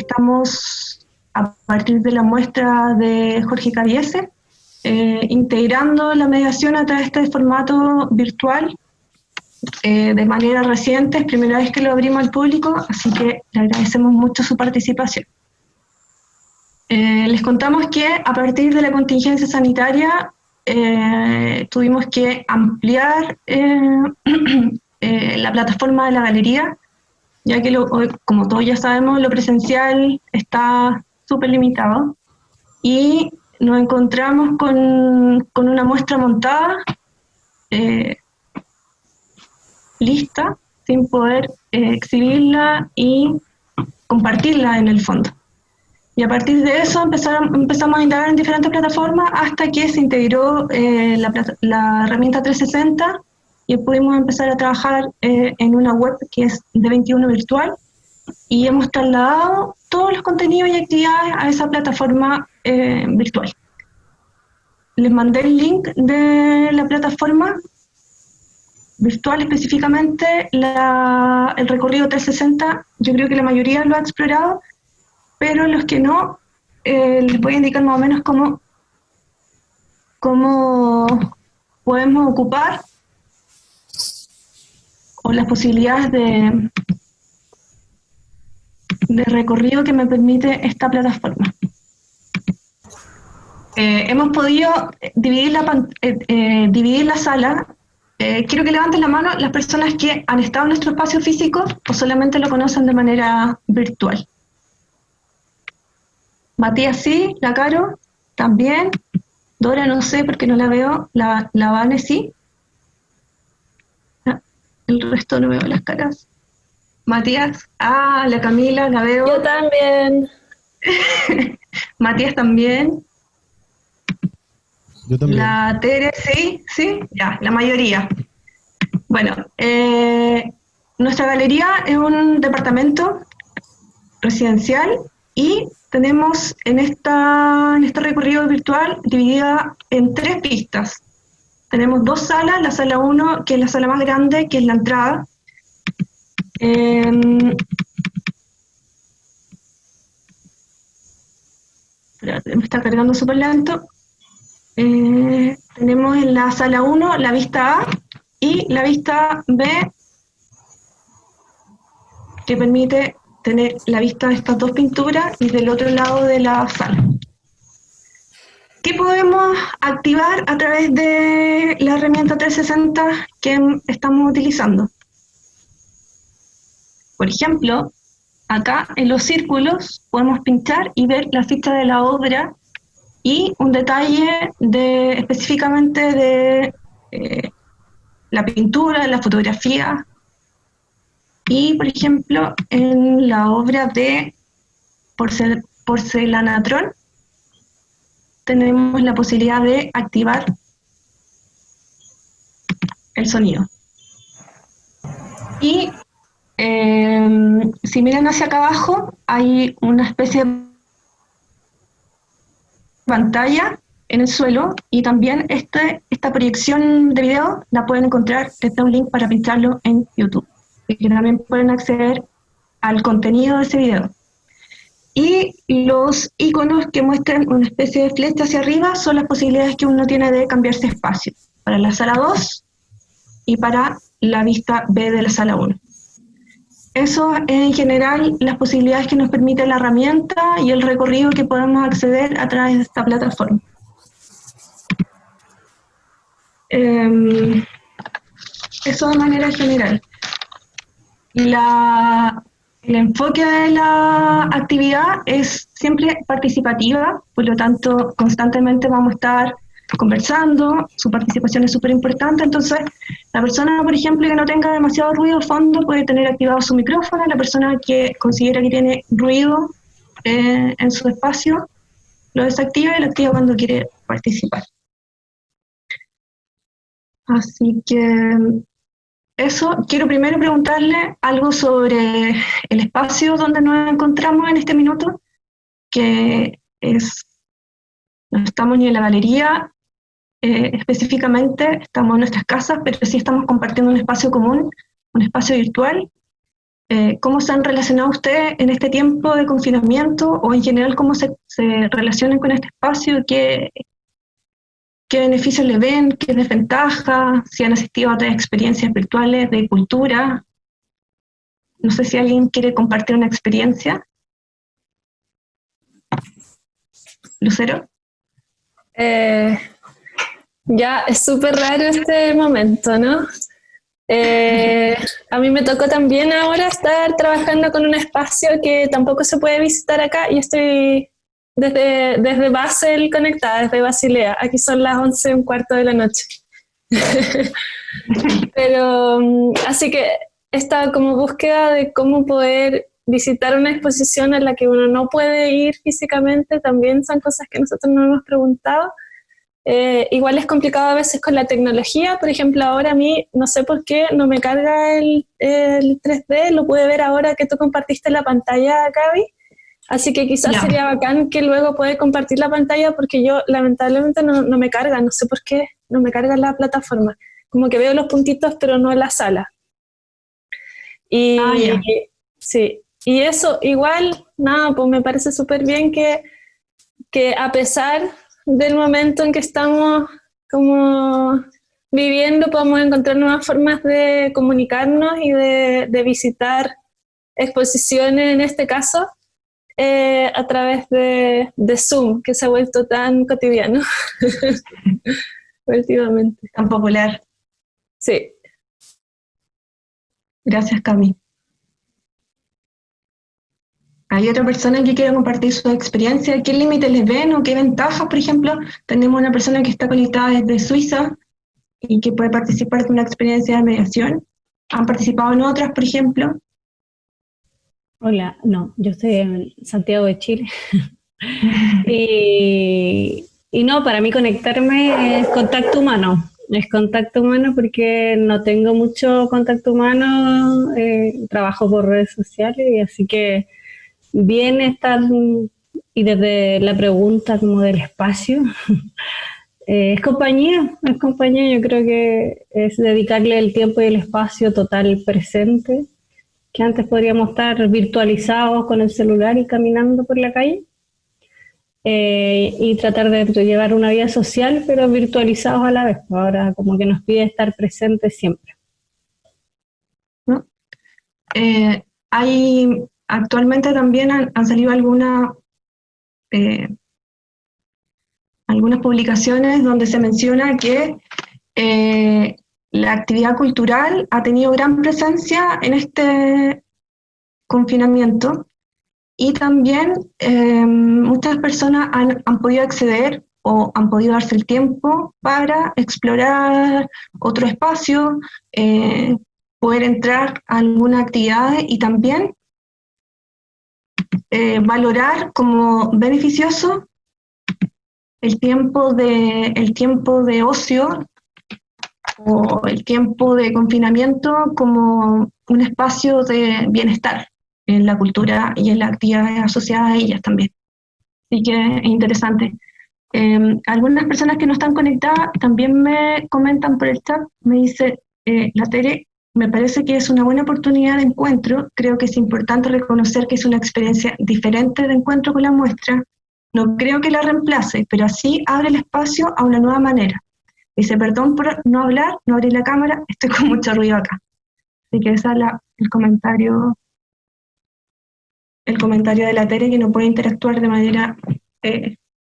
estamos, a partir de la muestra de Jorge Cabiese, integrando la mediación a través de este formato virtual de manera reciente. Es primera vez que lo abrimos al público, así que le agradecemos mucho su participación. Les contamos que a partir de la contingencia sanitaria tuvimos que ampliar la plataforma de la galería, ya que como todos ya sabemos, lo presencial está súper limitado, y nos encontramos con una muestra montada, lista, sin poder exhibirla y compartirla en el fondo. Y a partir de eso empezamos a indagar en diferentes plataformas hasta que se integró la herramienta 360 y pudimos empezar a trabajar en una web que es de 21 virtual, y hemos trasladado todos los contenidos y actividades a esa plataforma virtual. Les mandé el link de la plataforma virtual, específicamente el recorrido 360. Yo creo que la mayoría lo ha explorado, pero los que no, les voy a indicar más o menos cómo podemos ocupar, o las posibilidades de recorrido que me permite esta plataforma. Hemos podido dividir la sala. Quiero que levanten la mano las personas que han estado en nuestro espacio físico o solamente lo conocen de manera virtual. Matías sí, la Caro también, Dora no sé porque no la veo, la Vane sí. El resto no veo las caras. Matías, la Camila la veo. Yo también. Matías también. Yo también. La Tere, sí, ya, la mayoría. Bueno, nuestra galería es un departamento residencial y tenemos en este recorrido virtual dividida en 3 pistas. Tenemos 2 salas, la sala 1, que es la sala más grande, que es la entrada. Espérate, me está cargando súper lento. Tenemos en la sala 1 la vista A y la vista B, que permite tener la vista de estas 2 pinturas y del otro lado de la sala. ¿Qué podemos activar a través de la herramienta 360 que estamos utilizando? Por ejemplo, acá en los círculos podemos pinchar y ver la ficha de la obra y un detalle específicamente de la pintura, la fotografía. Y, por ejemplo, en la obra de Porcelanatrón, tenemos la posibilidad de activar el sonido. Y si miran hacia acá abajo, hay una especie de pantalla en el suelo, y también esta proyección de video la pueden encontrar, está un link para pincharlo en YouTube, y que también pueden acceder al contenido de ese video. Y los iconos que muestran una especie de flecha hacia arriba son las posibilidades que uno tiene de cambiarse espacio, para la sala 2 y para la vista B de la sala 1. Eso en general las posibilidades que nos permite la herramienta y el recorrido que podemos acceder a través de esta plataforma. Eso de manera general. El enfoque de la actividad es siempre participativa, por lo tanto constantemente vamos a estar conversando, su participación es súper importante. Entonces la persona, por ejemplo, que no tenga demasiado ruido de fondo puede tener activado su micrófono, la persona que considera que tiene ruido en su espacio lo desactiva y lo activa cuando quiere participar. Así que eso, quiero primero preguntarle algo sobre el espacio donde nos encontramos en este minuto, que no estamos ni en la galería, específicamente estamos en nuestras casas, pero sí estamos compartiendo un espacio común, un espacio virtual, ¿Cómo se han relacionado ustedes en este tiempo de confinamiento o en general cómo se relacionan con este espacio? ¿Qué beneficios le ven? ¿Qué desventajas? ¿Si han asistido a otras experiencias virtuales de cultura? No sé si alguien quiere compartir una experiencia. ¿Lucero? Ya, es súper raro este momento, ¿no? A mí me tocó también ahora estar trabajando con un espacio que tampoco se puede visitar acá y estoy desde Basel conectada, desde Basilea. Aquí son las 11:15 de la noche. Pero así que esta como búsqueda de cómo poder visitar una exposición a la que uno no puede ir físicamente también son cosas que nosotros nos hemos preguntado. Igual es complicado a veces con la tecnología. Por ejemplo, ahora a mí no sé por qué no me carga el 3D, lo pude ver ahora que tú compartiste la pantalla, Gaby. Así que quizás sería bacán que luego poder compartir la pantalla porque yo lamentablemente no me carga, no sé por qué, no me carga la plataforma. Como que veo los puntitos pero no la sala. Y sí, y eso igual, nada, pues me parece súper bien que a pesar del momento en que estamos como viviendo, podemos encontrar nuevas formas de comunicarnos y de visitar exposiciones, en este caso, a través de Zoom, que se ha vuelto tan cotidiano últimamente. Tan popular. Sí. Gracias, Cami. ¿Hay otra persona que quiera compartir su experiencia? ¿Qué límites les ven o qué ventajas, por ejemplo? Tenemos una persona que está conectada desde Suiza y que puede participar de una experiencia de mediación. ¿Han participado en otras, por ejemplo? Hola, no, yo estoy en Santiago de Chile. Y no, para mí conectarme es contacto humano. Es contacto humano porque no tengo mucho contacto humano, trabajo por redes sociales, y así que bien estar, y desde la pregunta como del espacio, es compañía, yo creo que es dedicarle el tiempo y el espacio total presente, que antes podríamos estar virtualizados con el celular y caminando por la calle, y tratar de llevar una vida social, pero virtualizados a la vez. Ahora como que nos pide estar presentes siempre. ¿No? Actualmente también han salido algunas publicaciones donde se menciona que la actividad cultural ha tenido gran presencia en este confinamiento y también muchas personas han podido acceder o han podido darse el tiempo para explorar otro espacio, poder entrar a alguna actividad y también valorar como beneficioso el tiempo de ocio o el tiempo de confinamiento como un espacio de bienestar en la cultura y en las actividades asociadas a ellas también. Así que es interesante. Algunas personas que no están conectadas también me comentan por el chat, me dice, la Tere, me parece que es una buena oportunidad de encuentro, creo que es importante reconocer que es una experiencia diferente de encuentro con la muestra, no creo que la reemplace, pero así abre el espacio a una nueva manera. Dice, perdón por no hablar, no abrí la cámara, estoy con mucho ruido acá. Así que ese es el comentario de la Tere, que no puede interactuar de manera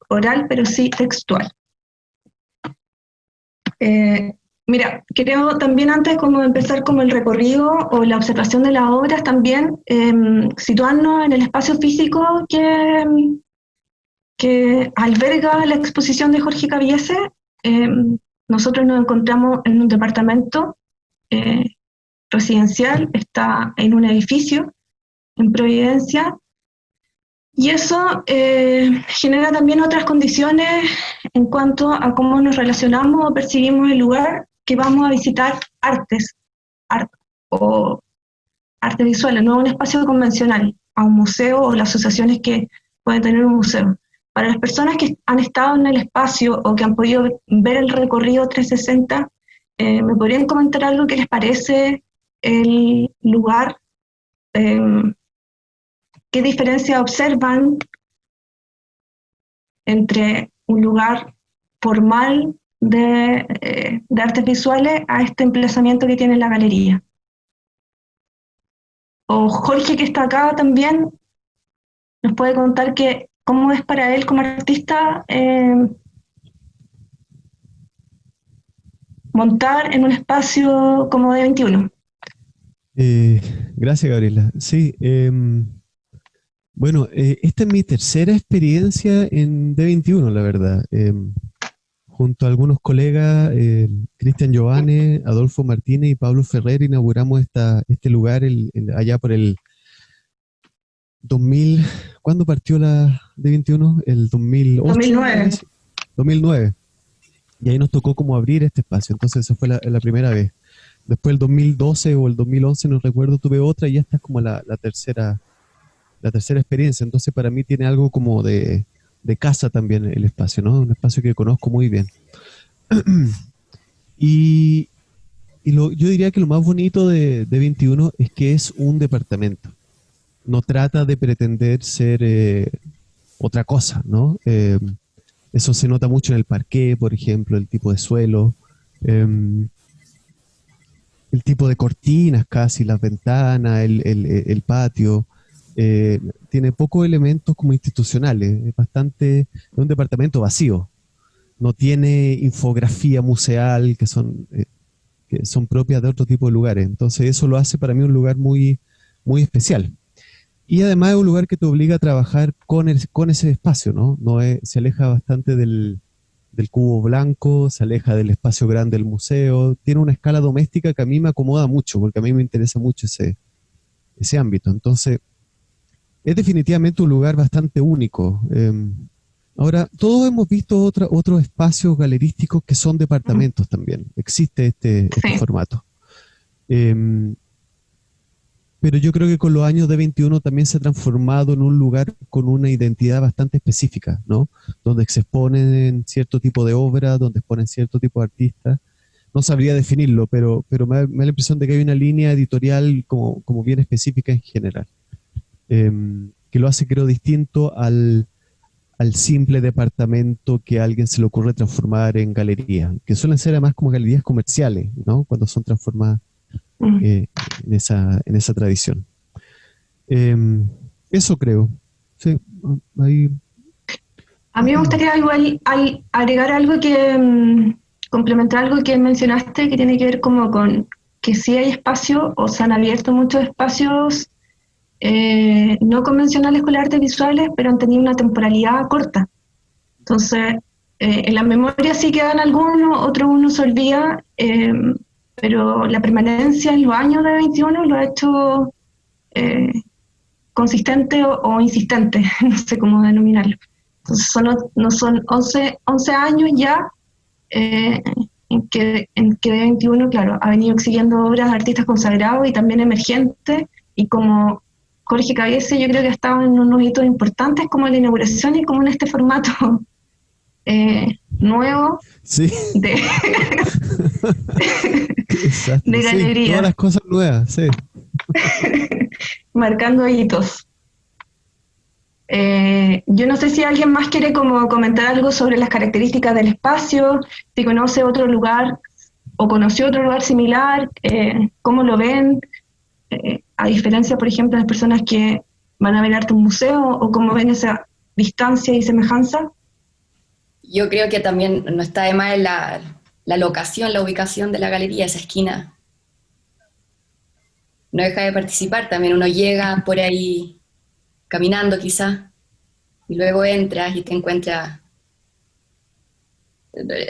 oral, pero sí textual. Mira, creo también antes como de empezar como el recorrido o la observación de las obras, también situarnos en el espacio físico que alberga la exposición de Jorge Cabiese. Nosotros nos encontramos en un departamento residencial, está en un edificio en Providencia, y eso genera también otras condiciones en cuanto a cómo nos relacionamos o percibimos el lugar que vamos a visitar, o artes visuales, no un espacio convencional, a un museo o las asociaciones que pueden tener un museo. Para las personas que han estado en el espacio o que han podido ver el recorrido 360, ¿me podrían comentar algo que les parece el lugar ¿qué diferencia observan entre un lugar formal de artes visuales a este emplazamiento que tiene la galería? O Jorge, que está acá también, nos puede contar cómo es para él como artista montar en un espacio como D21. Gracias, Gabriela. Sí, bueno, esta es mi tercera experiencia en D21, la verdad. Junto a algunos colegas, Cristian Giovanni, Adolfo Martínez y Pablo Ferrer, inauguramos este lugar allá por el 2000. ¿Cuándo partió la D21? El 2008. 2009. 2009. Y ahí nos tocó como abrir este espacio, entonces esa fue la primera vez. Después el 2012 o el 2011, no recuerdo, tuve otra y esta es como la tercera experiencia. Entonces para mí tiene algo como de casa también el espacio, ¿no? Un espacio que conozco muy bien. Y yo diría que lo más bonito de 21 es que es un departamento. No trata de pretender ser otra cosa, ¿no? Eso se nota mucho en el parqué, por ejemplo, el tipo de suelo, el tipo de cortinas casi, las ventanas, el patio. Tiene pocos elementos como institucionales, es un departamento vacío. No tiene infografía museal que son propias de otro tipo de lugares. Entonces eso lo hace para mí un lugar muy, muy especial. Y además es un lugar que te obliga a trabajar con ese espacio, ¿no? Se aleja bastante del cubo blanco, se aleja del espacio grande del museo. Tiene una escala doméstica que a mí me acomoda mucho, porque a mí me interesa mucho ese ámbito. Entonces, es definitivamente un lugar bastante único. Ahora, todos hemos visto otros espacios galerísticos que son departamentos también. Existe este formato. Pero yo creo que con los años de 21 también se ha transformado en un lugar con una identidad bastante específica, ¿no? Donde se exponen cierto tipo de obras, donde exponen cierto tipo de artistas. No sabría definirlo, pero me da la impresión de que hay una línea editorial como bien específica en general. Que lo hace, creo, distinto al simple departamento que a alguien se le ocurre transformar en galería, que suelen ser además como galerías comerciales, ¿no? Cuando son transformadas en esa tradición. Eso creo. Sí, ahí. A mí me gustaría igual agregar algo complementar algo que mencionaste, que tiene que ver como con que sí hay espacio, o se han abierto muchos espacios no convencionales con las artes visuales, pero han tenido una temporalidad corta. Entonces, en la memoria sí quedan algunos, otros uno se olvida, pero la permanencia en los años de 21 lo ha hecho consistente o insistente, no sé cómo denominarlo. Entonces no son 11 años ya en que D21, claro, ha venido exhibiendo obras de artistas consagrados y también emergentes, y como Jorge Cabiese, yo creo que ha estado en unos hitos importantes como la inauguración y como en este formato nuevo sí. de galería. Sí, todas las cosas nuevas, sí. Marcando hitos. Yo no sé si alguien más quiere como comentar algo sobre las características del espacio, si conoce otro lugar o conoció otro lugar similar, cómo lo ven, a diferencia, por ejemplo, de las personas que van a ver arte en un museo, o cómo ven esa distancia y semejanza. Yo creo que también no está de más la locación, la ubicación de la galería, esa esquina. No deja de participar, también uno llega por ahí caminando quizá, y luego entras y te encuentras,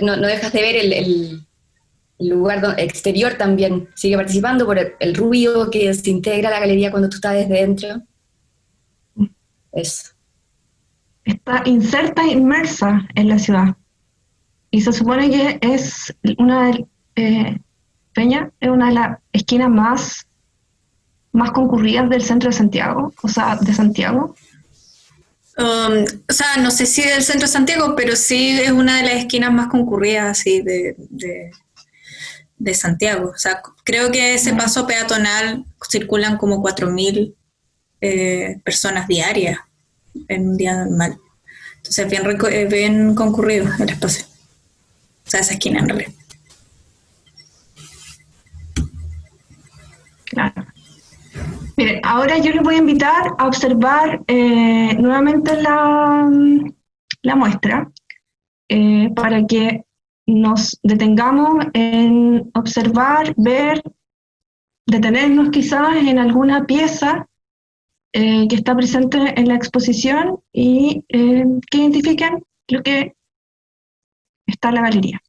no dejas de ver el lugar exterior también, sigue participando por el ruido que se integra a la galería cuando tú estás desde dentro. Eso. Está inserta, inmersa en la ciudad. Y se supone que es una de Peña, es una de las esquinas más concurridas del centro de Santiago, o sea, de Santiago. O sea, no sé si del centro de Santiago, pero sí es una de las esquinas más concurridas así de de Santiago. O sea, creo que ese paso peatonal circulan como 4.000 personas diarias en un día normal. Entonces es bien concurrido el espacio. O sea, esa esquina en realidad. Claro. Miren, ahora yo les voy a invitar a observar nuevamente la muestra para que nos detengamos en observar, ver, detenernos quizás en alguna pieza que está presente en la exposición y que identifiquen lo que está en la galería.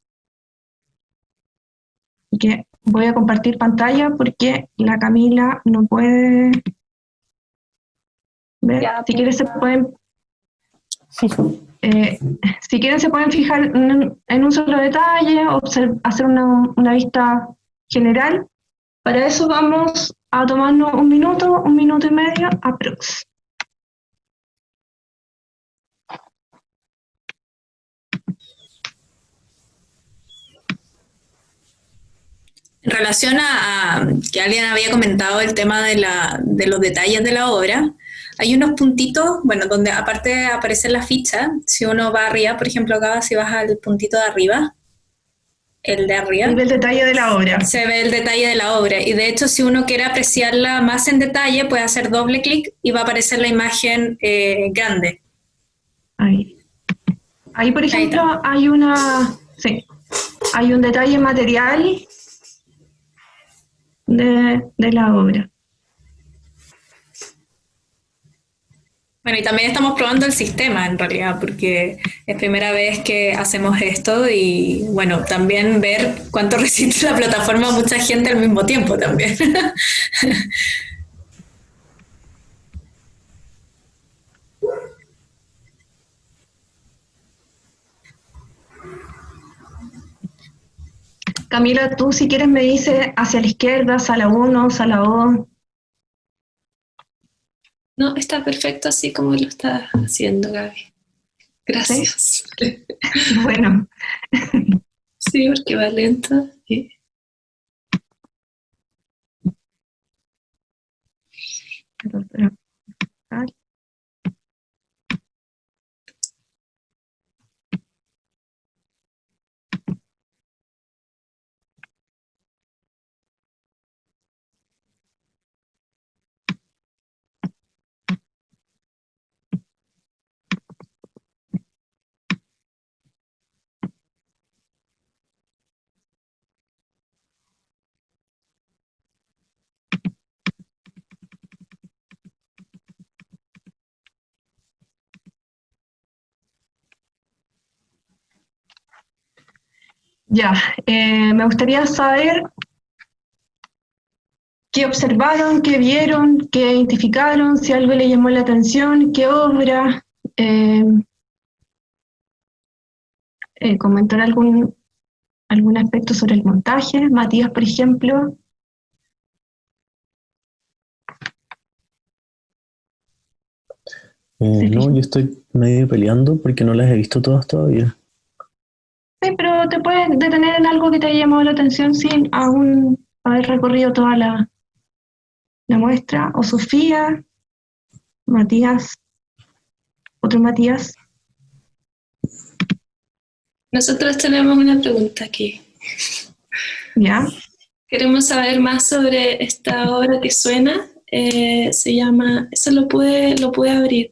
Y que voy a compartir pantalla porque la Camila no puede ver. Ya, Si quieren si quieren se pueden fijar en un solo detalle, hacer una vista general. Para eso vamos a tomarnos un minuto y medio aprox. En relación a que alguien había comentado el tema de los detalles de la obra, hay unos puntitos, bueno, donde aparte aparece la ficha, si uno va arriba, por ejemplo acá, si vas al puntito de arriba, el de arriba, Y del detalle de la obra. se ve el detalle de la obra. Y de hecho, si uno quiere apreciarla más en detalle, puede hacer doble clic y va a aparecer la imagen grande. Ahí. Ahí, por ejemplo, hay un detalle material de la obra. Bueno, y también estamos probando el sistema en realidad, porque es primera vez que hacemos esto y bueno, también ver cuánto resiste la plataforma a mucha gente al mismo tiempo también. Camila, tú si quieres me dices hacia la izquierda, sala 1, sala 2. No, está perfecto así como lo está haciendo, Gaby. Gracias. Bueno, Sí, porque va lento. ya, me gustaría saber qué observaron, qué vieron, qué identificaron, si algo le llamó la atención, qué obra, comentar algún aspecto sobre el montaje. Matías, por ejemplo. No, yo estoy medio peleando porque no las he visto todas todavía. Sí, pero te puedes detener en algo que te haya llamado la atención sin aún haber recorrido toda la muestra. O Sofía, Matías, otro Matías. Nosotros tenemos una pregunta aquí. ¿Ya? Queremos saber más sobre esta obra que suena. Se llama, eso lo pude abrir.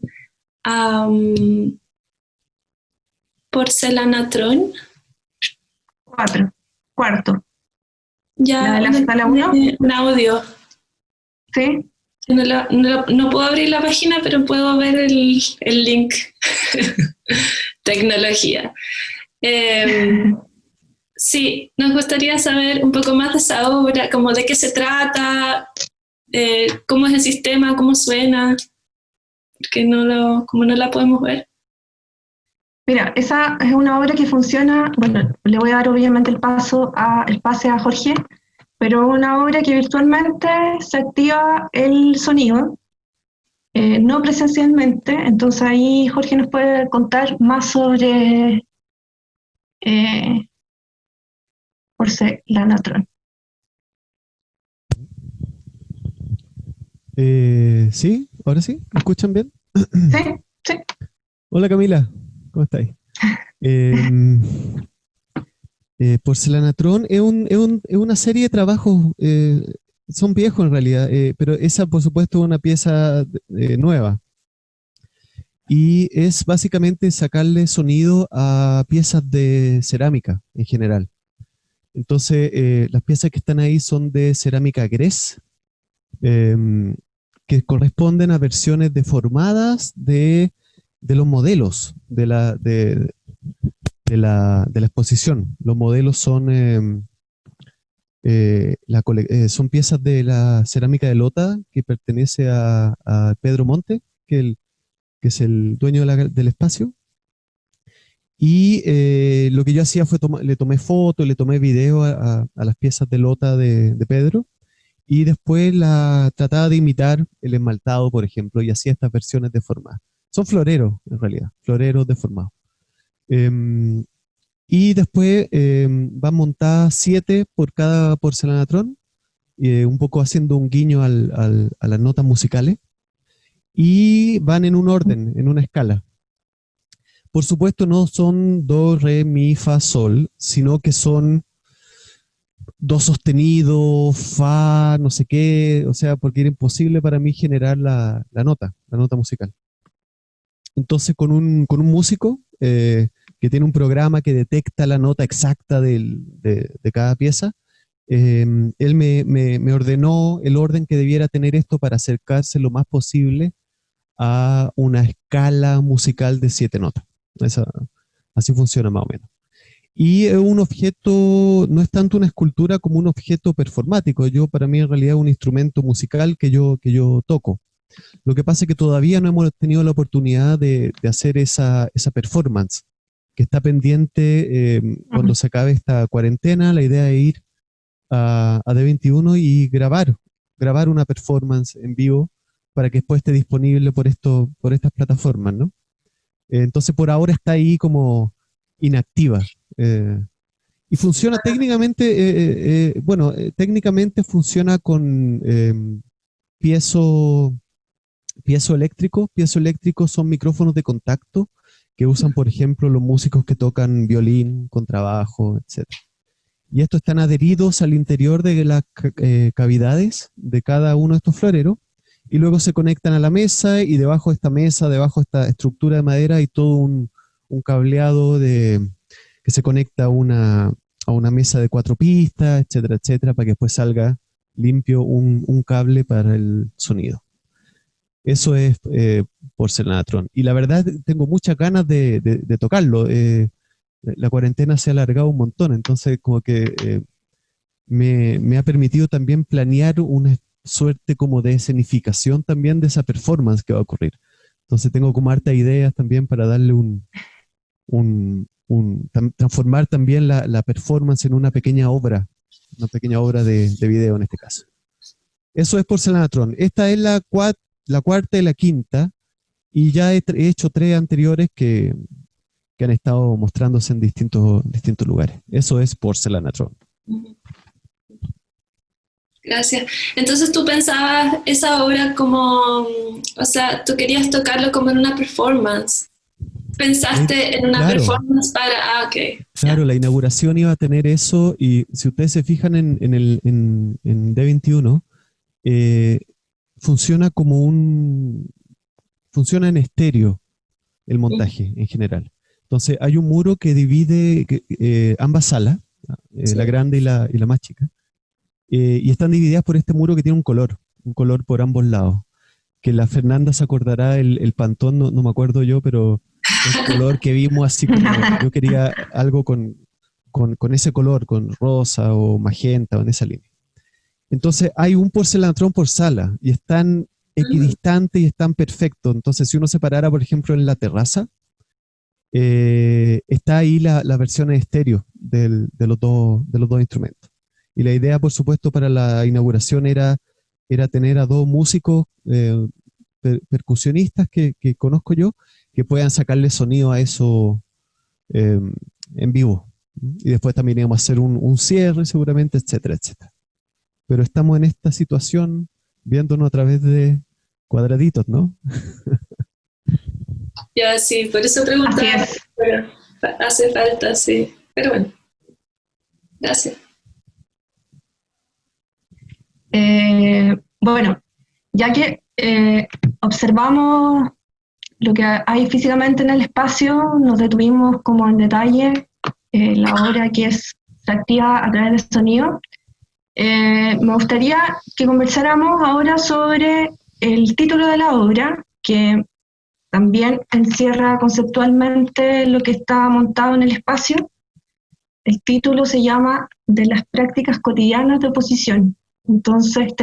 Porcelanatron. Cuarto. Ya, ¿La de la sala 1? un audio. Sí. No puedo abrir la página, pero puedo ver el link. Tecnología. Sí, nos gustaría saber un poco más de esa obra, como de qué se trata, cómo es el sistema, cómo suena, porque como no la podemos ver. Mira, esa es una obra que funciona, bueno, le voy a dar obviamente el pase a Jorge, pero una obra que virtualmente se activa el sonido, no presencialmente, entonces ahí Jorge nos puede contar más sobre Porcelanatron. Sí, ahora sí, ¿me escuchan bien? Sí, sí. Hola Camila, ¿cómo estáis? Porcelanatron es una serie de trabajos, son viejos en realidad, pero esa por supuesto es una pieza nueva y es básicamente sacarle sonido a piezas de cerámica en general. Entonces, las piezas que están ahí son de cerámica gres, em, que corresponden a versiones deformadas de los modelos de la exposición. Los modelos son, son piezas de la cerámica de Lota que pertenece a Pedro Monte, que es el dueño del espacio. Y lo que yo hacía fue le tomé fotos, le tomé video a las piezas de Lota de Pedro, y después la trataba de imitar el esmaltado, por ejemplo, y hacía estas versiones deformadas. Son floreros, en realidad, floreros deformados. Em, y después van montadas 7 por cada porcelanatrón, un poco haciendo un guiño a las notas musicales, y van en un orden, en una escala. Por supuesto no son do, re, mi, fa, sol, sino que son do sostenido, fa, no sé qué, o sea, porque era imposible para mí generar la nota musical. Entonces con un músico que tiene un programa que detecta la nota exacta de cada pieza, él me ordenó el orden que debiera tener esto para acercarse lo más posible a una escala musical de 7 notas. Así funciona más o menos. Y un objeto, no es tanto una escultura como un objeto performático. Para mí en realidad es un instrumento musical que yo toco. Lo que pasa es que todavía no hemos tenido la oportunidad de hacer esa performance, que está pendiente cuando se acabe esta cuarentena. La idea es ir a D21 y grabar una performance en vivo para que después esté disponible por estas plataformas, ¿no? Entonces por ahora está ahí como inactiva. Y funciona técnicamente, técnicamente funciona con piezo eléctrico. Piezo eléctrico son micrófonos de contacto que usan, por ejemplo, los músicos que tocan violín, contrabajo, etc. Y estos están adheridos al interior de las cavidades de cada uno de estos floreros, y luego se conectan a la mesa, y debajo de esta mesa, debajo de esta estructura de madera, hay todo un cableado que se conecta a una mesa de 4 pistas, etcétera, etcétera, para que después salga limpio un cable para el sonido. Eso es Porcelanatron. Y la verdad tengo muchas ganas de tocarlo. La cuarentena se ha alargado un montón, entonces como que me ha permitido también planear una suerte como de escenificación también de esa performance que va a ocurrir. Entonces tengo como harta ideas también para darle transformar también la performance en una pequeña obra de video en este caso. Eso es Porcelanatron. Esta es la cuarta y la quinta, y ya he hecho 3 anteriores que han estado mostrándose en distintos lugares. Eso es Porcelanatron. Gracias. Entonces tú pensabas esa obra como, o sea, tú querías tocarlo como en una performance. ¿Pensaste en una Claro. performance para...? Ok. Claro, la inauguración iba a tener eso, y si ustedes se fijan en D21, funciona funciona en estéreo el montaje en general. Entonces hay un muro que divide ambas salas, Sí. la grande y la más chica, y están divididas por este muro que tiene un color por ambos lados, que la Fernanda se acordará, el pantón, no me acuerdo yo, pero el color que vimos así como, yo quería algo con ese color, con rosa o magenta o en esa línea. Entonces hay un porcelanatron por sala, y están equidistantes y están perfectos. Entonces si uno se parara, por ejemplo, en la terraza, está ahí la versión en estéreo de los dos instrumentos. Y la idea, por supuesto, para la inauguración era tener a 2 músicos percusionistas que conozco yo, que puedan sacarle sonido a eso en vivo. Y después también íbamos a hacer un cierre seguramente, etcétera, etcétera. Pero estamos en esta situación viéndonos a través de cuadraditos, ¿no? Ya, sí, por eso preguntaba. Así es. Pero hace falta, sí. Pero bueno, gracias. Bueno, ya que observamos lo que hay físicamente en el espacio, nos detuvimos como en detalle la obra que se activa a través del sonido. Me gustaría que conversáramos ahora sobre el título de la obra, que también encierra conceptualmente lo que está montado en el espacio. El título se llama De las prácticas cotidianas de oposición. Entonces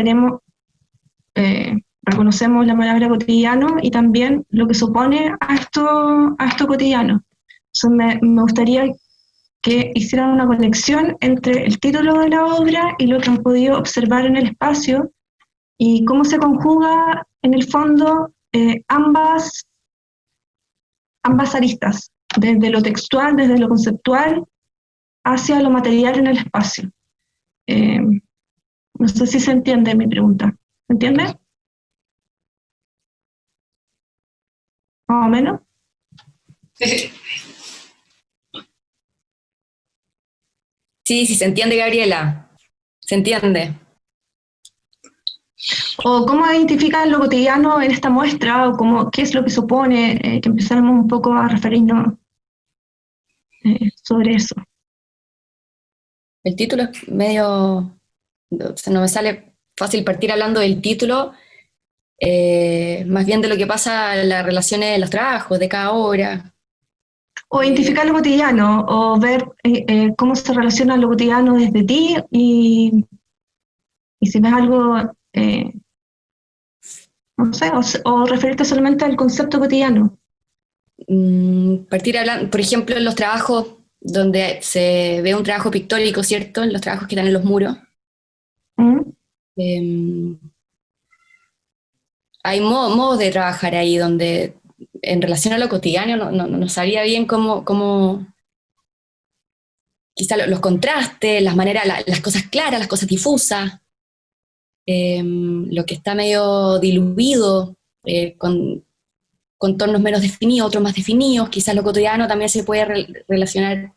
reconocemos la palabra cotidiano y también lo que supone a esto cotidiano. Entonces me gustaría que hicieran una conexión entre el título de la obra y lo que han podido observar en el espacio y cómo se conjuga en el fondo ambas aristas, desde lo textual, desde lo conceptual, hacia lo material en el espacio. No sé si se entiende mi pregunta. ¿Se entiende? Más o menos. Sí, sí, se entiende, Gabriela. Se entiende. ¿O cómo identifican lo cotidiano en esta muestra? ¿O qué es lo que supone? Que empezáramos un poco a referirnos sobre eso. El título es medio... O sea, no me sale fácil partir hablando del título, más bien de lo que pasa en las relaciones de los trabajos, de cada obra. O identificar lo cotidiano, o ver cómo se relaciona lo cotidiano desde ti y si ves algo, no sé, o referirte solamente al concepto cotidiano. Partir hablando, por ejemplo, en los trabajos donde se ve un trabajo pictórico, ¿cierto? En los trabajos que están en los muros. Hay modos de trabajar ahí donde en relación a lo cotidiano no sabría bien cómo quizá los contrastes, las maneras, las cosas claras, las cosas difusas, lo que está medio diluido, con contornos menos definidos, otros más definidos, quizás lo cotidiano también se puede relacionar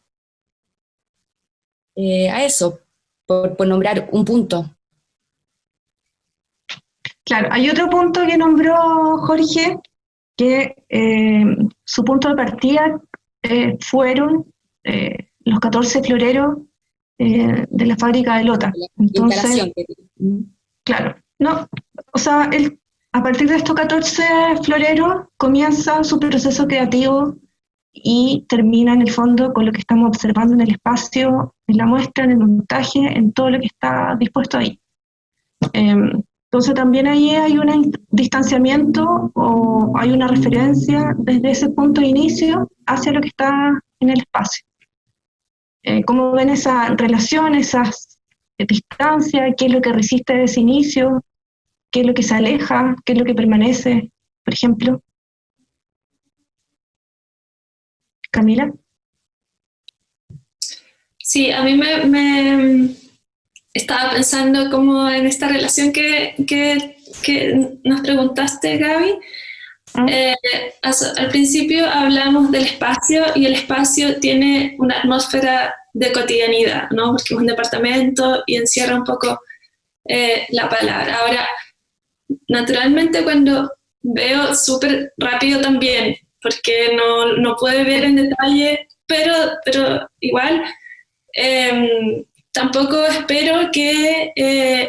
a eso, por nombrar un punto. Claro, hay otro punto que nombró Jorge, que su punto de partida fueron los 14 floreros de la fábrica de Lota. Entonces, claro, no, o sea, a partir de estos 14 floreros comienza su proceso creativo y termina en el fondo con lo que estamos observando en el espacio, en la muestra, en el montaje, en todo lo que está dispuesto ahí. Entonces también ahí hay un distanciamiento o hay una referencia desde ese punto de inicio hacia lo que está en el espacio. ¿Cómo ven esa relación, esas distancias? ¿Qué es lo que resiste ese inicio? ¿Qué es lo que se aleja? ¿Qué es lo que permanece? Por ejemplo. Camila. Sí, a mí me estaba pensando como en esta relación que nos preguntaste, Gaby. Al principio hablamos del espacio y el espacio tiene una atmósfera de cotidianidad, ¿no? Porque es un departamento y encierra un poco la palabra. Ahora, naturalmente cuando veo súper rápido también, porque no puede ver en detalle, pero igual tampoco espero que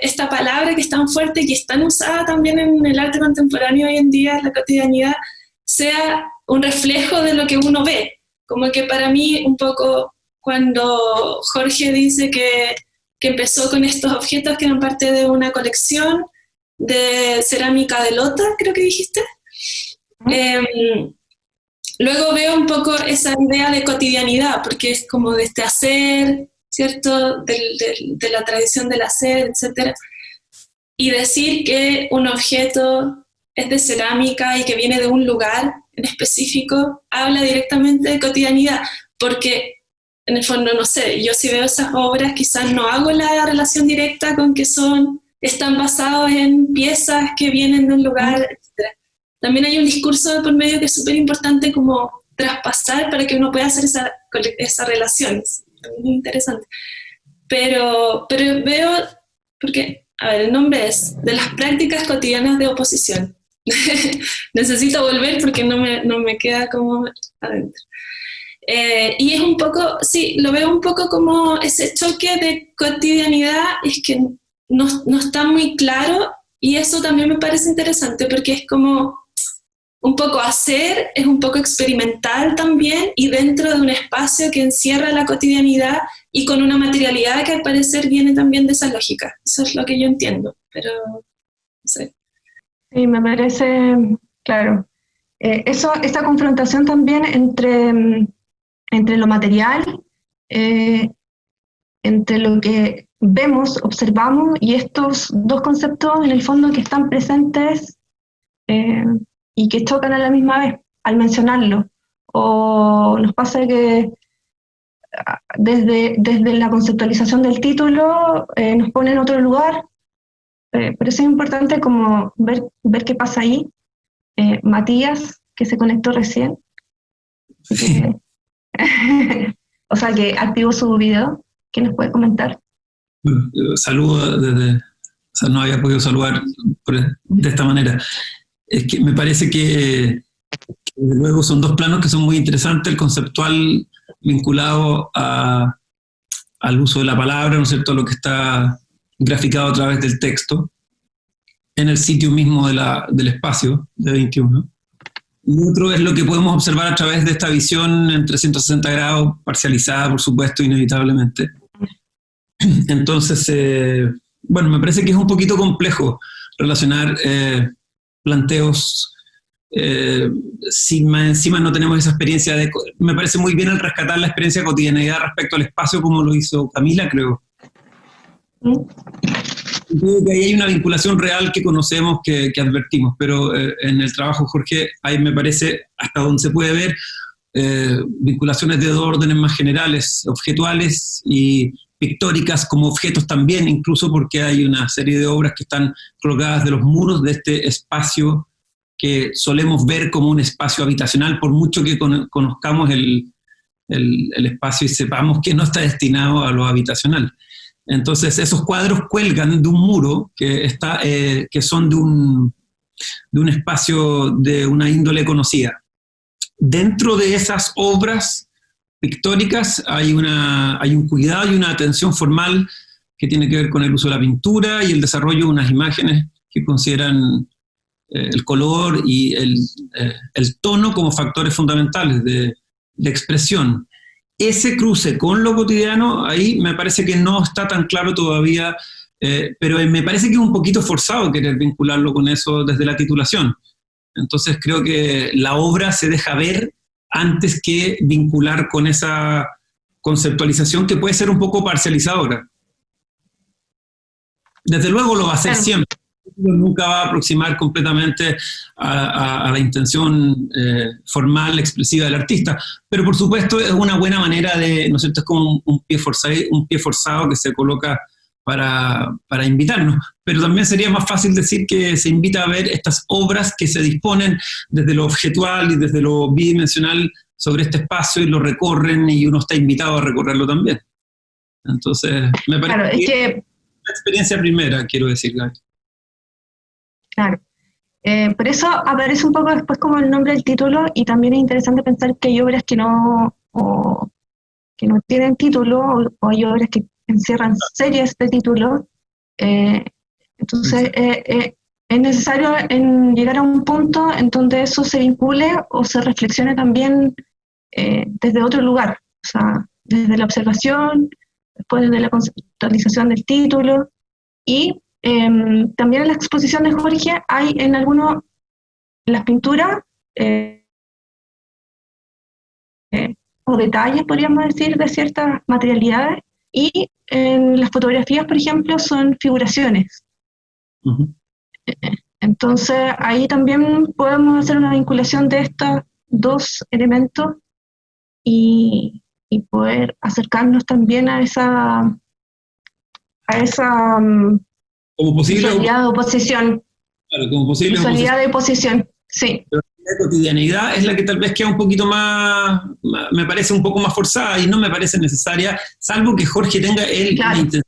esta palabra que es tan fuerte y que es tan usada también en el arte contemporáneo hoy en día, la cotidianidad, sea un reflejo de lo que uno ve. Como que para mí un poco cuando Jorge dice que empezó con estos objetos que eran parte de una colección de cerámica de Lota, creo que dijiste. Luego veo un poco esa idea de cotidianidad, porque es como de este hacer, ¿cierto? De la tradición del hacer, etc. Y decir que un objeto es de cerámica y que viene de un lugar en específico, habla directamente de cotidianidad, porque en el fondo, no sé, yo si veo esas obras quizás no hago la relación directa con que son están basados en piezas que vienen de un lugar, etc. También hay un discurso de por medio que es súper importante como traspasar para que uno pueda hacer esas relaciones. También es interesante. Pero veo, porque, a ver, el nombre es De las prácticas cotidianas de oposición. Necesito volver porque no me queda como adentro. Y es un poco, sí, lo veo un poco como ese choque de cotidianidad, es que no está muy claro, y eso también me parece interesante porque es como un poco hacer, es un poco experimental también, y dentro de un espacio que encierra la cotidianidad y con una materialidad que al parecer viene también de esa lógica. Eso es lo que yo entiendo, pero no sé. Sí, me parece, claro. Esta confrontación también entre lo material, entre lo que vemos, observamos, y estos dos conceptos en el fondo que están presentes y que chocan a la misma vez al mencionarlo. O nos pasa que desde la conceptualización del título nos pone en otro lugar, pero es importante como ver qué pasa ahí. Matías, que se conectó recién, o sea, que activó su video, ¿qué nos puede comentar? Bueno, saludo desde, o sea, no había podido saludar de esta manera. Es que me parece que desde luego son dos planos que son muy interesantes, el conceptual vinculado al uso de la palabra, ¿no es cierto?, a lo que está graficado a través del texto, en el sitio mismo del espacio de 21. Y otro es lo que podemos observar a través de esta visión en 360 grados, parcializada, por supuesto, inevitablemente. Entonces, bueno, me parece que es un poquito complejo relacionar planteos si más encima no tenemos esa experiencia de... Me parece muy bien el rescatar la experiencia de cotidianidad respecto al espacio, como lo hizo Camila, creo. Creo que ahí hay una vinculación real que conocemos, que advertimos, pero en el trabajo, Jorge, ahí me parece, hasta donde se puede ver, vinculaciones de dos órdenes más generales, objetuales y pictóricas como objetos también, incluso porque hay una serie de obras que están colgadas de los muros de este espacio que solemos ver como un espacio habitacional, por mucho que conozcamos el espacio y sepamos que no está destinado a lo habitacional. Entonces esos cuadros cuelgan de un muro que son de un espacio de una índole conocida. Dentro de esas obras pictóricas hay un cuidado y una atención formal que tiene que ver con el uso de la pintura y el desarrollo de unas imágenes que consideran el color y el tono como factores fundamentales de expresión. Ese cruce con lo cotidiano, ahí me parece que no está tan claro todavía, pero me parece que es un poquito forzado querer vincularlo con eso desde la titulación. Entonces creo que la obra se deja ver antes que vincular con esa conceptualización que puede ser un poco parcializadora. Desde luego lo va a hacer siempre. Nunca va a aproximar completamente a la intención formal, expresiva del artista, pero por supuesto es una buena manera de, ¿no es cierto?, es como un pie forzado que se coloca para invitarnos, pero también sería más fácil decir que se invita a ver estas obras que se disponen desde lo objetual y desde lo bidimensional sobre este espacio y lo recorren y uno está invitado a recorrerlo también. Entonces, me parece claro, es que la experiencia primera, quiero decir, Gaby. Claro. Por eso aparece un poco después como el nombre del título, y también es interesante pensar que hay obras que no tienen título, o hay obras que encierran series de títulos. Entonces es necesario llegar a un punto en donde eso se vincule o se reflexione también desde otro lugar, o sea, desde la observación, después de la conceptualización del título, y también en la exposición de Jorge hay en las pinturas o detalles, podríamos decir, de ciertas materialidades, y en las fotografías, por ejemplo, son figuraciones. Uh-huh. Entonces ahí también podemos hacer una vinculación de estos dos elementos y poder acercarnos también a esa como posible, Visualidad de oposición. claro, como posible Visualidad de oposición, sí. la cotidianidad es la que tal vez queda un poquito me parece un poco más forzada y no me parece necesaria, salvo que Jorge tenga él Claro. una intención.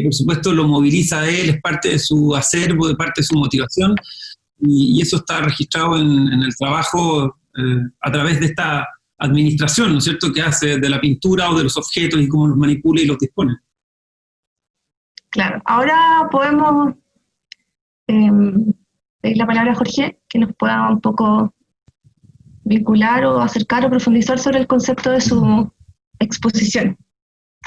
Por supuesto lo moviliza a él, es parte de su acervo, de parte de su motivación, y eso está registrado en el trabajo a través de esta administración, ¿no es cierto?, que hace de la pintura o de los objetos y cómo los manipula y los dispone. Claro. Ahora podemos pedir la palabra a Jorge, que nos pueda un poco vincular o acercar o profundizar sobre el concepto de su exposición.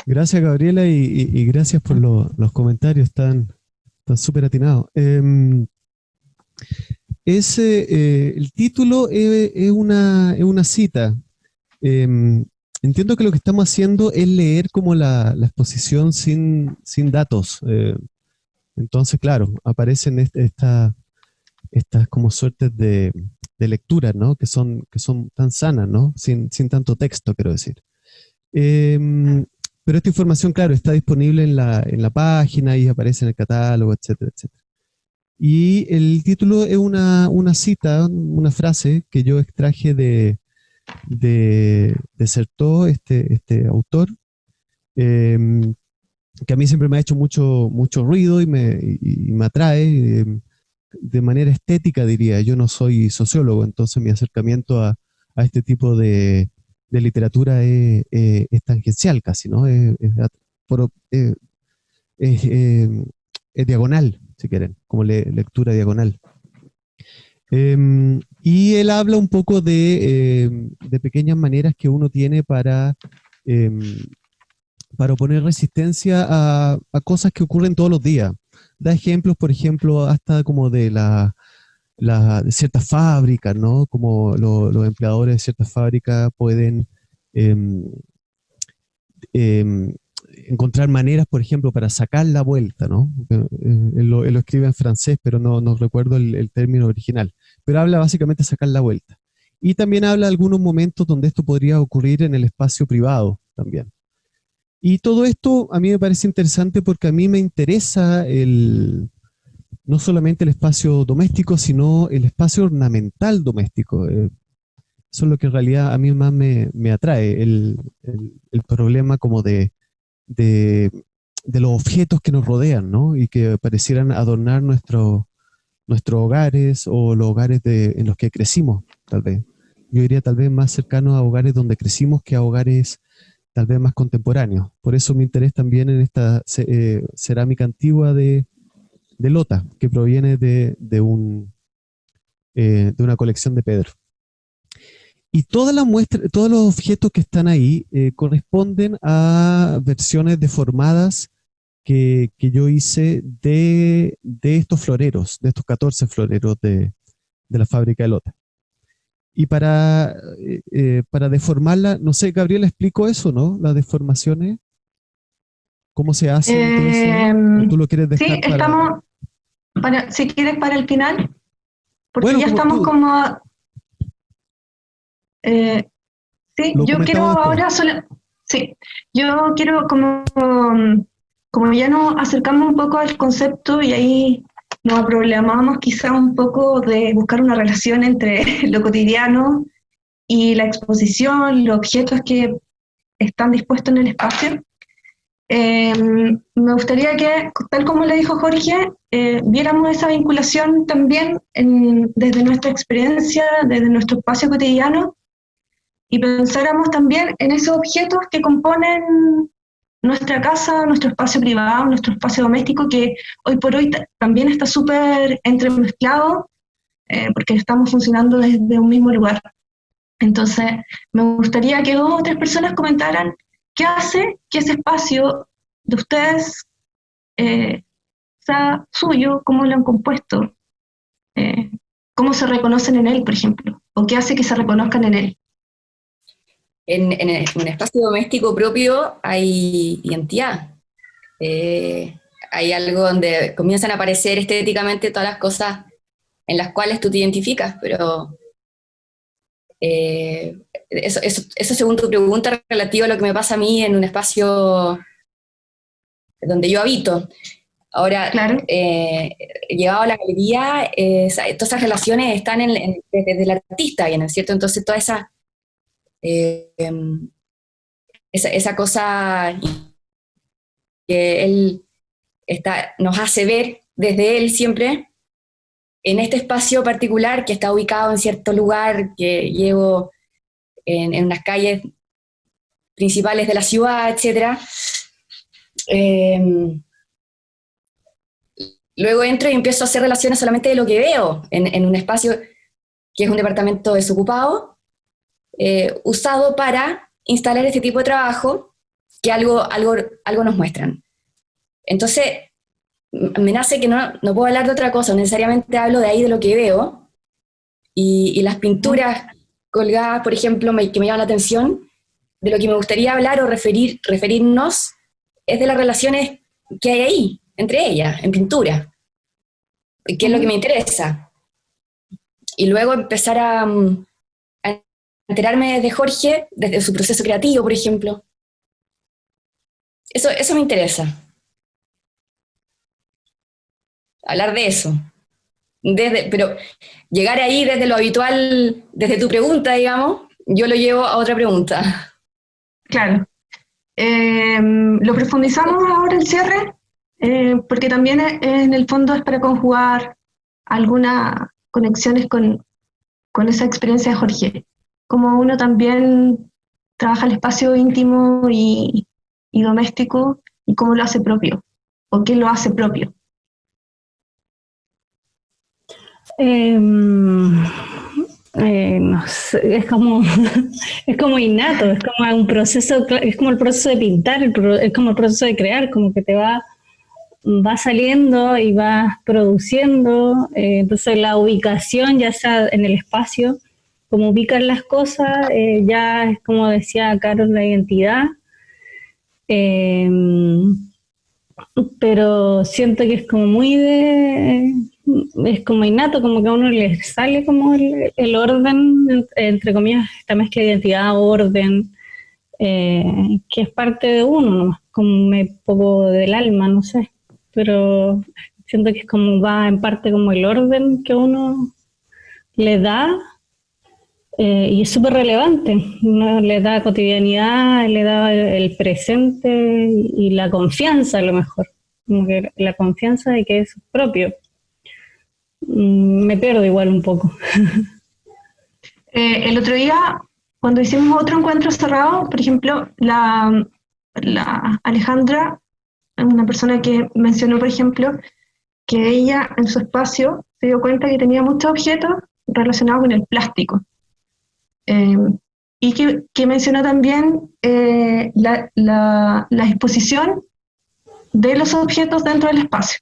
Gracias, Gabriela, y gracias por los comentarios tan súper atinados. El título es una cita. Entiendo que lo que estamos haciendo es leer como la exposición sin datos. Entonces, claro, aparecen estas como suertes de lecturas, ¿no? Que son tan sanas, ¿no? Sin tanto texto, quiero decir. Pero esta información, claro, está disponible en la página y aparece en el catálogo, etcétera, etcétera. Y el título es una cita, una frase que yo extraje de Certeau, este autor, que a mí siempre me ha hecho mucho ruido y me atrae de manera estética, diría. Yo no soy sociólogo, entonces mi acercamiento a este tipo de literatura es tangencial casi, ¿no? Es diagonal, si quieren, como lectura diagonal. Y él habla un poco de pequeñas maneras que uno tiene para oponer resistencia a cosas que ocurren todos los días. Da ejemplos, por ejemplo, hasta como de de ciertas fábricas, ¿no? Como los empleadores de ciertas fábricas pueden encontrar maneras, por ejemplo, para sacar la vuelta, ¿no? Él lo escribe en francés, pero no recuerdo el término original. Pero habla básicamente de sacar la vuelta. Y también habla de algunos momentos donde esto podría ocurrir en el espacio privado también. Y todo esto a mí me parece interesante porque a mí me interesa no solamente el espacio doméstico, sino el espacio ornamental doméstico. Eso es lo que en realidad a mí más me atrae, el problema como de los objetos que nos rodean, ¿no? Y que parecieran adornar nuestros hogares o los hogares en los que crecimos, tal vez. Yo diría tal vez más cercano a hogares donde crecimos que a hogares tal vez más contemporáneos. Por eso mi interés también en esta cerámica antigua de Lota, que proviene de una colección de Pedro. Y todas todos los objetos que están ahí corresponden a versiones deformadas que yo hice de estos floreros, de estos 14 floreros de la fábrica de Lota. Y para deformarla, no sé, Gabriela, ¿explico eso, no? Las deformaciones, ¿cómo se hacen? ¿O tú lo quieres dejar sí, estamos, si quieres, para el final, porque bueno, ya estamos como... sí, yo quiero ahora yo quiero como ya nos acercamos un poco al concepto y ahí nos problemamos quizá un poco de buscar una relación entre lo cotidiano y la exposición, los objetos que están dispuestos en el espacio. Me gustaría que, tal como le dijo Jorge, viéramos esa vinculación también desde nuestra experiencia, desde nuestro espacio cotidiano, y pensáramos también en esos objetos que componen nuestra casa, nuestro espacio privado, nuestro espacio doméstico, que hoy por hoy también está súper entremezclado, porque estamos funcionando desde un mismo lugar. Entonces, me gustaría que 2 o 3 personas comentaran qué hace que ese espacio de ustedes sea suyo, cómo lo han compuesto, cómo se reconocen en él, por ejemplo, o qué hace que se reconozcan en él. En un espacio doméstico propio hay identidad. Hay algo donde comienzan a aparecer estéticamente todas las cosas en las cuales tú te identificas, pero eso según tu pregunta relativa a lo que me pasa a mí en un espacio donde yo habito. Ahora, Claro. llevado a la galería, todas esas relaciones están desde el artista, ¿no es cierto? Entonces toda esa cosa que él nos hace ver desde él siempre, en este espacio particular que está ubicado en cierto lugar que llevo en unas calles principales de la ciudad, etc. Luego entro y empiezo a hacer relaciones solamente de lo que veo en un espacio que es un departamento desocupado, usado para instalar este tipo de trabajo que algo nos muestran. Entonces, me nace que no puedo hablar de otra cosa, necesariamente hablo de ahí de lo que veo, y las pinturas colgadas, por ejemplo, que me llaman la atención, de lo que me gustaría hablar o referirnos, es de las relaciones que hay ahí, entre ellas, en pintura, que es lo que me interesa. Y luego empezar a enterarme de Jorge, desde su proceso creativo, por ejemplo. Eso me interesa. Hablar de eso. Pero llegar ahí desde lo habitual, desde tu pregunta, digamos, yo lo llevo a otra pregunta. Claro. Lo profundizamos ahora el cierre, porque también en el fondo es para conjugar algunas conexiones con esa experiencia de Jorge. Como uno también trabaja el espacio íntimo y doméstico, y cómo lo hace propio, o qué lo hace propio. No sé, es como es como innato, es como un proceso, es como el proceso de pintar, es como el proceso de crear, como que te va saliendo y vas produciendo, entonces la ubicación, ya sea en el espacio, como ubicas las cosas, ya es como decía Carol, la identidad. Pero siento que es como es como innato, como que a uno le sale como el orden, entre comillas, esta mezcla de identidad, orden, que es parte de uno nomás, como un poco del alma, no sé, pero siento que es como va en parte como el orden que uno le da, y es súper relevante, ¿no? Le da cotidianidad, le da el presente y la confianza a lo mejor, como que la confianza de que es propio. Me pierdo igual un poco. El otro día, cuando hicimos otro encuentro cerrado, por ejemplo, la Alejandra, una persona que mencionó, por ejemplo, que ella en su espacio se dio cuenta que tenía muchos objetos relacionados con el plástico. Y que mencionó también la exposición de los objetos dentro del espacio.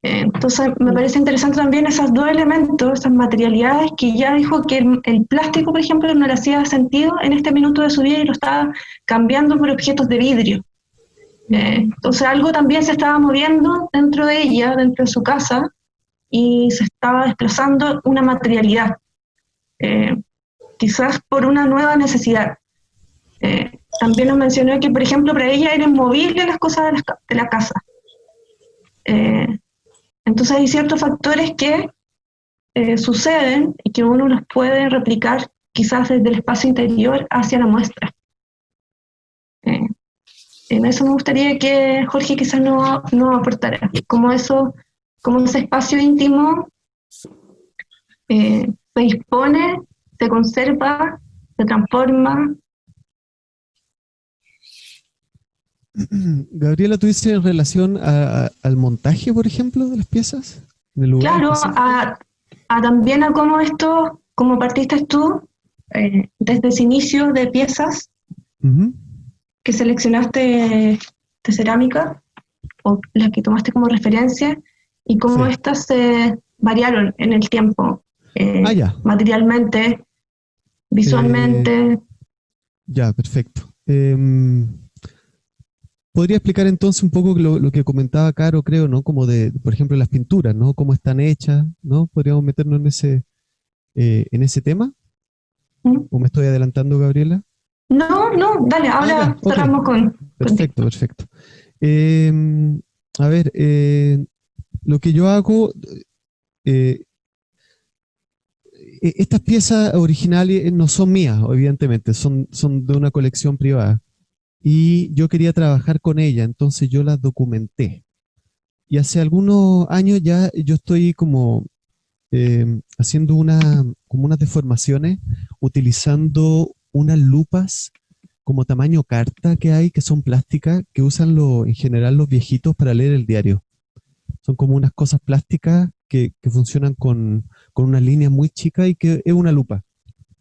Entonces me parece interesante también esos dos elementos, esas materialidades, que ya dijo que el plástico, por ejemplo, no le hacía sentido en este minuto de su vida y lo estaba cambiando por objetos de vidrio. Entonces algo también se estaba moviendo dentro de ella, dentro de su casa, y se estaba desplazando una materialidad, quizás por una nueva necesidad. También nos mencionó que, por ejemplo, para ella eran movibles las cosas de la casa. Entonces hay ciertos factores que suceden y que uno los puede replicar quizás desde el espacio interior hacia la muestra. En eso me gustaría que Jorge quizás no aportara, cómo ese espacio íntimo se dispone, se conserva, se transforma. Gabriela, ¿tú dices en relación al montaje, por ejemplo, de las piezas? ¿En el lugar Claro, también a cómo esto, como partiste tú, desde ese inicio de piezas que seleccionaste de cerámica, o las que tomaste como referencia, y cómo estas se variaron en el tiempo, materialmente, visualmente. Ya, perfecto. ¿Podría explicar entonces un poco lo que comentaba Caro, creo, ¿no? Como por ejemplo, las pinturas, ¿no? Cómo están hechas, ¿no? ¿Podríamos meternos en ese tema? ¿O me estoy adelantando, Gabriela? No, dale, ahora cerramos con... Perfecto. A ver, lo que yo hago, eh, estas piezas originales no son mías, evidentemente, son de una colección privada. Y yo quería trabajar con ella, entonces yo las documenté. Y hace algunos años ya yo estoy como haciendo como unas deformaciones utilizando unas lupas como tamaño carta que hay, que son plásticas, que usan en general los viejitos para leer el diario. Son como unas cosas plásticas que funcionan con una línea muy chica y que es una lupa,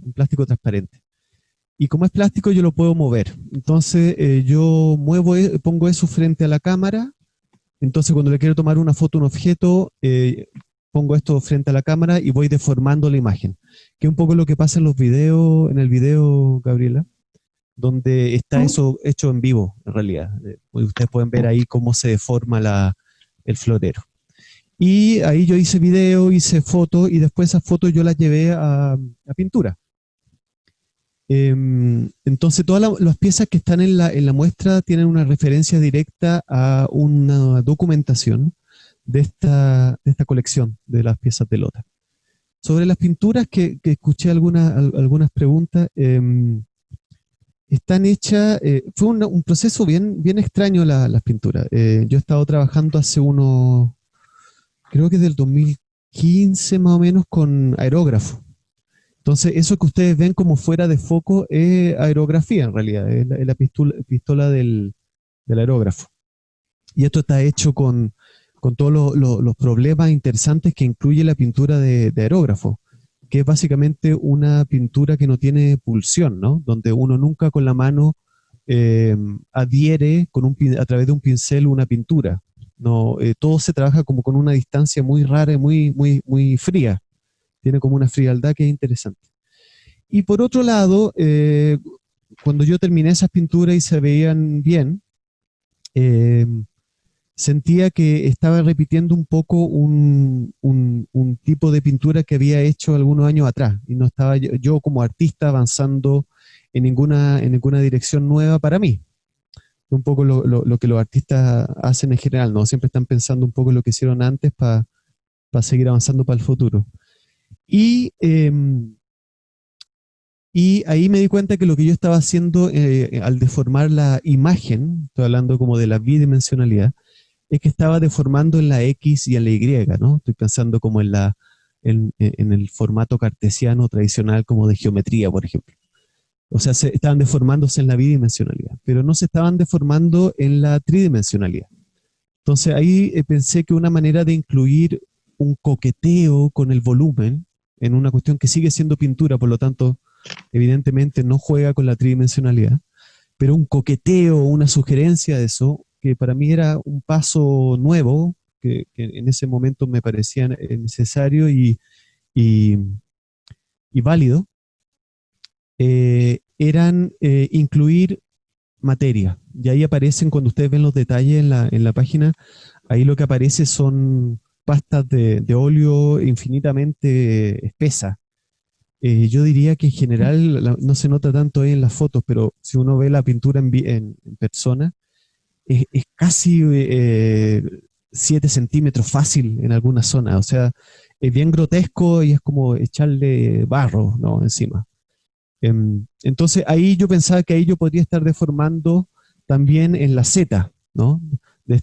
un plástico transparente. Y como es plástico, yo lo puedo mover. Entonces, yo pongo eso frente a la cámara. Entonces, cuando le quiero tomar una foto a un objeto, pongo esto frente a la cámara y voy deformando la imagen. Que es un poco lo que pasa en los videos, en el video, Gabriela, donde está eso hecho en vivo, en realidad. Ustedes pueden ver ahí cómo se deforma el florero. Y ahí yo hice video, hice fotos, y después esas fotos yo las llevé a pintura. Entonces todas las piezas que están en la muestra tienen una referencia directa a una documentación de esta colección de las piezas de Lota. Sobre las pinturas, que escuché algunas preguntas, están hechas, fue un proceso bien extraño las pinturas. Yo he estado trabajando creo que del 2015 más o menos, con aerógrafo. Entonces, eso que ustedes ven como fuera de foco es aerografía, en realidad, es la pistola del aerógrafo. Y esto está hecho con todos los problemas interesantes que incluye la pintura de aerógrafo, que es básicamente una pintura que no tiene pulsión, ¿no? Donde uno nunca con la mano adhiere a través de un pincel una pintura. No, todo se trabaja como con una distancia muy rara y muy fría. Tiene como una frialdad que es interesante. Y por otro lado, cuando yo terminé esas pinturas y se veían bien, sentía que estaba repitiendo un poco un tipo de pintura que había hecho algunos años atrás, y no estaba yo como artista avanzando en ninguna dirección nueva para mí. Un poco lo que los artistas hacen en general, ¿no? Siempre están pensando un poco en lo que hicieron antes para seguir avanzando para el futuro. Y ahí me di cuenta que lo que yo estaba haciendo al deformar la imagen, estoy hablando como de la bidimensionalidad, es que estaba deformando en la X y en la Y, ¿no? Estoy pensando como en el formato cartesiano tradicional, como de geometría, por ejemplo. O sea, estaban deformándose en la bidimensionalidad, pero no se estaban deformando en la tridimensionalidad. Entonces ahí pensé que una manera de incluir un coqueteo con el volumen en una cuestión que sigue siendo pintura, por lo tanto, evidentemente no juega con la tridimensionalidad, pero un coqueteo, una sugerencia de eso, que para mí era un paso nuevo, que en ese momento me parecía necesario y válido, eran incluir materia. Y ahí aparecen, cuando ustedes ven los detalles en la página, ahí lo que aparece son pastas de óleo infinitamente espesas. Yo diría que en general no se nota tanto ahí en las fotos, pero si uno ve la pintura en persona, es casi 7 centímetros fácil en alguna zona. O sea, es bien grotesco y es como echarle barro, ¿no?, encima. Entonces ahí yo pensaba que ahí yo podría estar deformando también en la Z, ¿no?, de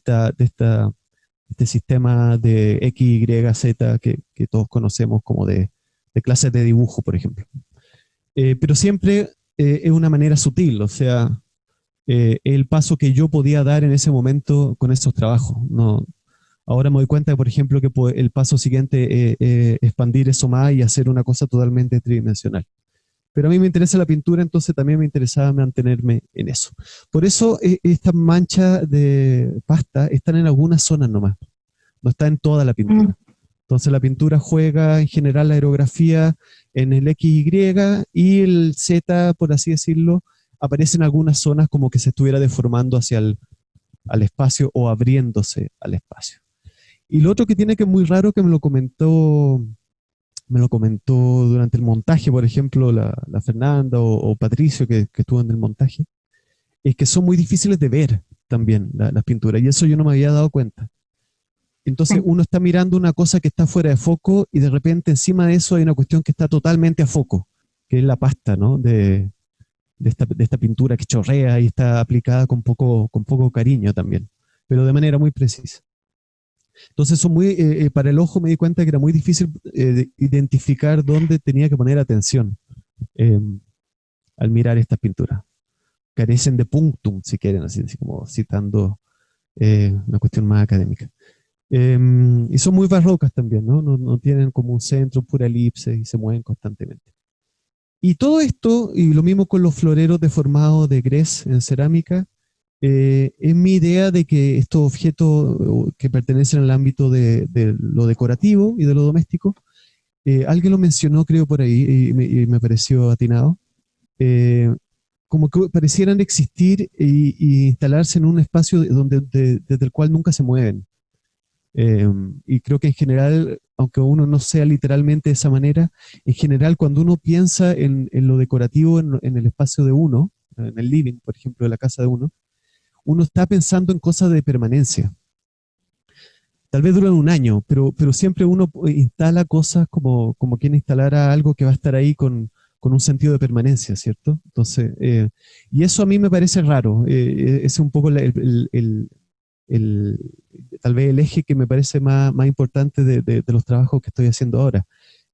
este sistema de X, Y, Z que todos conocemos como de clases de dibujo, por ejemplo. Pero siempre es una manera sutil, o sea, el paso que yo podía dar en ese momento con esos trabajos. No, ahora me doy cuenta, por ejemplo, que el paso siguiente es expandir eso más y hacer una cosa totalmente tridimensional. Pero a mí me interesa la pintura, entonces también me interesaba mantenerme en eso. Por eso estas manchas de pasta están en algunas zonas nomás, no está en toda la pintura. Entonces la pintura juega en general la aerografía en el XY, y el Z, por así decirlo, aparece en algunas zonas como que se estuviera deformando hacia al espacio o abriéndose al espacio. Y lo otro que tiene, que es muy raro, que me lo comentó durante el montaje, por ejemplo, la Fernanda o Patricio, que estuvo en el montaje, es que son muy difíciles de ver. también las pinturas, y eso yo no me había dado cuenta. Entonces uno está mirando una cosa que está fuera de foco y de repente encima de eso hay una cuestión que está totalmente a foco, que es la pasta, ¿no? de esta pintura que chorrea y está aplicada con poco cariño también, pero de manera muy precisa. Entonces para el ojo me di cuenta que era muy difícil identificar dónde tenía que poner atención al mirar estas pinturas. Carecen de punctum, si quieren, así como citando una cuestión más académica. Y son muy barrocas también, ¿no? No tienen como un centro, pura elipse y se mueven constantemente. Y todo esto, y lo mismo con los floreros deformados de Grès en cerámica, es mi idea de que estos objetos que pertenecen al ámbito de lo decorativo y de lo doméstico, alguien lo mencionó creo por ahí y me pareció atinado, como que parecieran existir y instalarse en un espacio desde el cual nunca se mueven. Y creo que en general, aunque uno no sea literalmente de esa manera, en general cuando uno piensa en lo decorativo en el espacio de uno, en el living, por ejemplo, de la casa de uno está pensando en cosas de permanencia. Tal vez duran un año, pero siempre uno instala cosas como quien instalara algo que va a estar ahí con un sentido de permanencia, ¿cierto? Entonces, y eso a mí me parece raro. Es un poco tal vez el eje que me parece más importante de los trabajos que estoy haciendo ahora.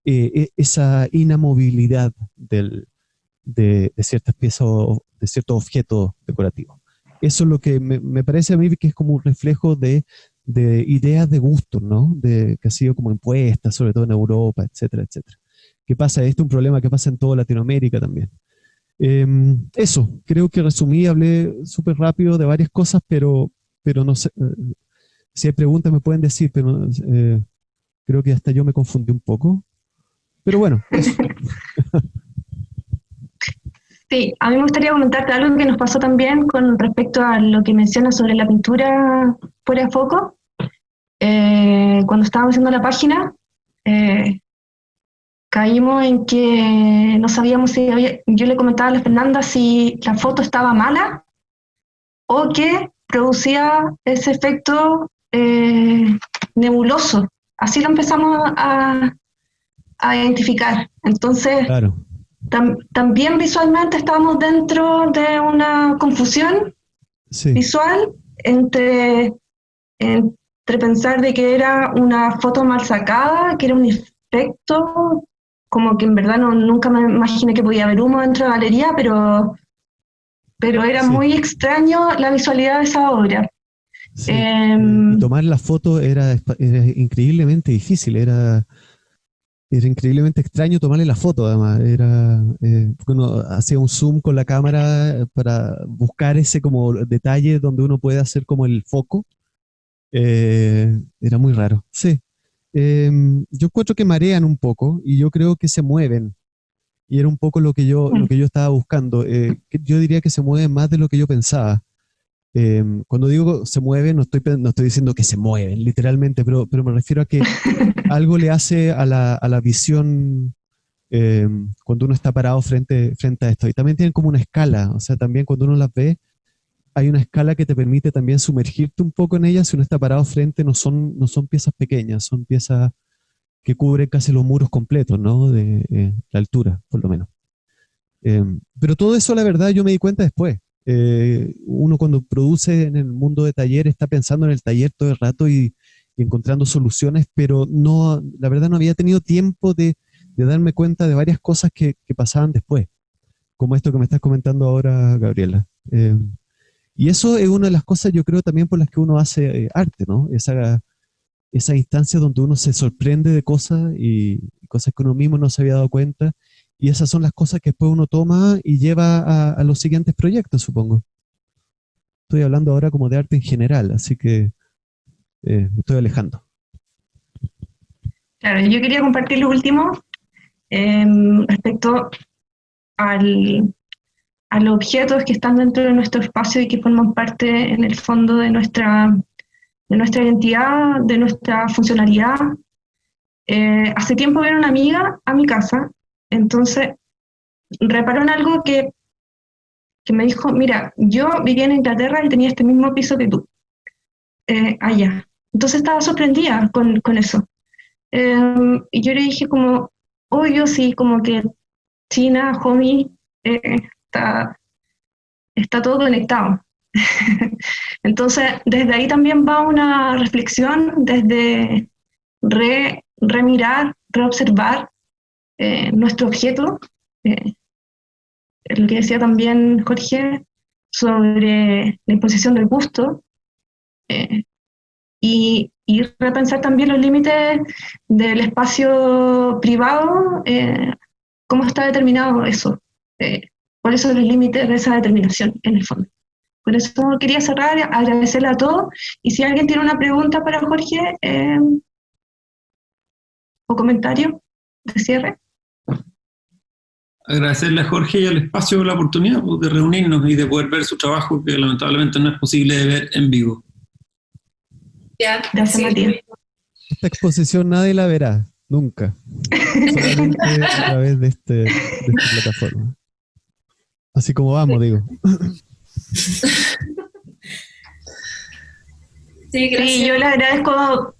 Esa inamovilidad de ciertas piezas o de ciertos objetos decorativos. Eso es lo que me parece a mí que es como un reflejo de ideas de gusto, ¿no? Que ha sido como impuesta, sobre todo en Europa, etcétera, etcétera. ¿Qué pasa? Este es un problema que pasa en toda Latinoamérica también. Eso, creo que resumí, hablé súper rápido de varias cosas, pero no sé, si hay preguntas me pueden decir, pero creo que hasta yo me confundí un poco. Pero bueno, eso. Sí, a mí me gustaría comentarte algo que nos pasó también con respecto a lo que mencionas sobre la pintura fuera de foco. Cuando estábamos haciendo la página, caímos en que no sabíamos si yo le comentaba a la Fernanda si la foto estaba mala o que producía ese efecto nebuloso. Así lo empezamos a identificar. Entonces, Claro. También visualmente estábamos dentro de una confusión visual entre pensar de que era una foto mal sacada, que era un efecto, como que en verdad nunca me imaginé que podía haber humo dentro de la galería, pero era muy extraño la visualidad de esa obra. Sí. Tomar la foto era increíblemente difícil, era increíblemente extraño tomarle la foto, además. Porque uno hacía un zoom con la cámara para buscar ese como detalle donde uno puede hacer como el foco. Era muy raro, sí. Yo encuentro que marean un poco y yo creo que se mueven. Y era un poco lo que yo estaba buscando. Yo diría que se mueven más de lo que yo pensaba. Cuando digo se mueven, no estoy diciendo que se mueven, literalmente, pero me refiero a que algo le hace a la visión cuando uno está parado frente a esto. Y también tienen como una escala, o sea, también cuando uno las ve, hay una escala que te permite también sumergirte un poco en ellas. Si uno está parado frente, no son piezas pequeñas, son piezas que cubren casi los muros completos, ¿no? De la altura, por lo menos. Pero todo eso, la verdad, yo me di cuenta después. Uno cuando produce en el mundo de taller está pensando en el taller todo el rato y encontrando soluciones, pero no, la verdad no había tenido tiempo de darme cuenta de varias cosas que pasaban después, como esto que me estás comentando ahora, Gabriela. Y eso es una de las cosas, yo creo, también por las que uno hace arte, ¿no? Esa instancia donde uno se sorprende de cosas y cosas que uno mismo no se había dado cuenta. Y esas son las cosas que después uno toma y lleva a los siguientes proyectos, supongo. Estoy hablando ahora como de arte en general, así que me estoy alejando. Claro, yo quería compartir lo último respecto a los objetos que están dentro de nuestro espacio y que forman parte, en el fondo, de nuestra identidad, de nuestra funcionalidad. Hace tiempo vino una amiga a mi casa. Entonces, reparó en algo que que me dijo, mira, yo vivía en Inglaterra y tenía este mismo piso que tú, allá. Entonces estaba sorprendida con eso. Y yo le dije como, obvio, sí, como que China, homie, está todo conectado. Entonces, desde ahí también va una reflexión, desde remirar, reobservar nuestro objeto, lo que decía también Jorge sobre la imposición del gusto, y repensar también los límites del espacio privado, cómo está determinado eso, cuáles son los límites de esa determinación en el fondo. Por eso quería cerrar, agradecerle a todos, y si alguien tiene una pregunta para Jorge o comentario de cierre. Agradecerle a Jorge y al espacio por la oportunidad de reunirnos y de poder ver su trabajo, que lamentablemente no es posible de ver en vivo. Gracias, Sí. Matías. Esta exposición nadie la verá, nunca. Solamente a través de esta plataforma. Así como vamos, digo. Sí, gracias. Sí, yo le agradezco,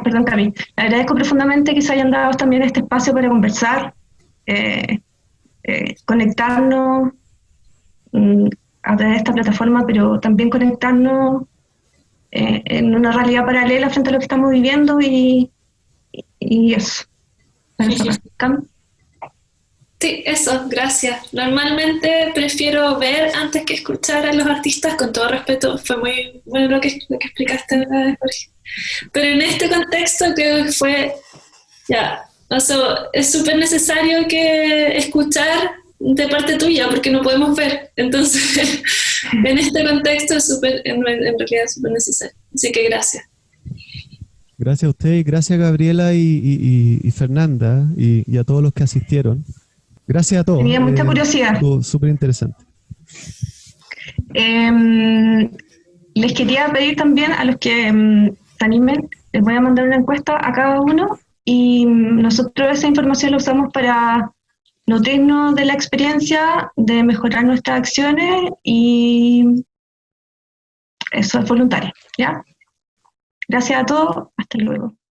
perdón, Cami, le agradezco profundamente que se hayan dado también este espacio para conversar, conectarnos a través de esta plataforma, pero también conectarnos en una realidad paralela frente a lo que estamos viviendo y eso. Cami. Sí, eso, gracias. Normalmente prefiero ver antes que escuchar a los artistas, con todo respeto, fue muy bueno lo que explicaste, Jorge. Pero en este contexto creo que fue, o sea, es súper necesario que escuchar de parte tuya, porque no podemos ver. Entonces, en este contexto es en realidad súper necesario. Así que gracias. Gracias a usted y gracias a Gabriela y Fernanda y a todos los que asistieron. Gracias a todos. Tenía mucha curiosidad. Estuvo súper interesante. Les quería pedir también a los que se animen, les voy a mandar una encuesta a cada uno y nosotros esa información la usamos para nutrirnos de la experiencia, de mejorar nuestras acciones y eso es voluntario, ¿ya? Gracias a todos, hasta luego.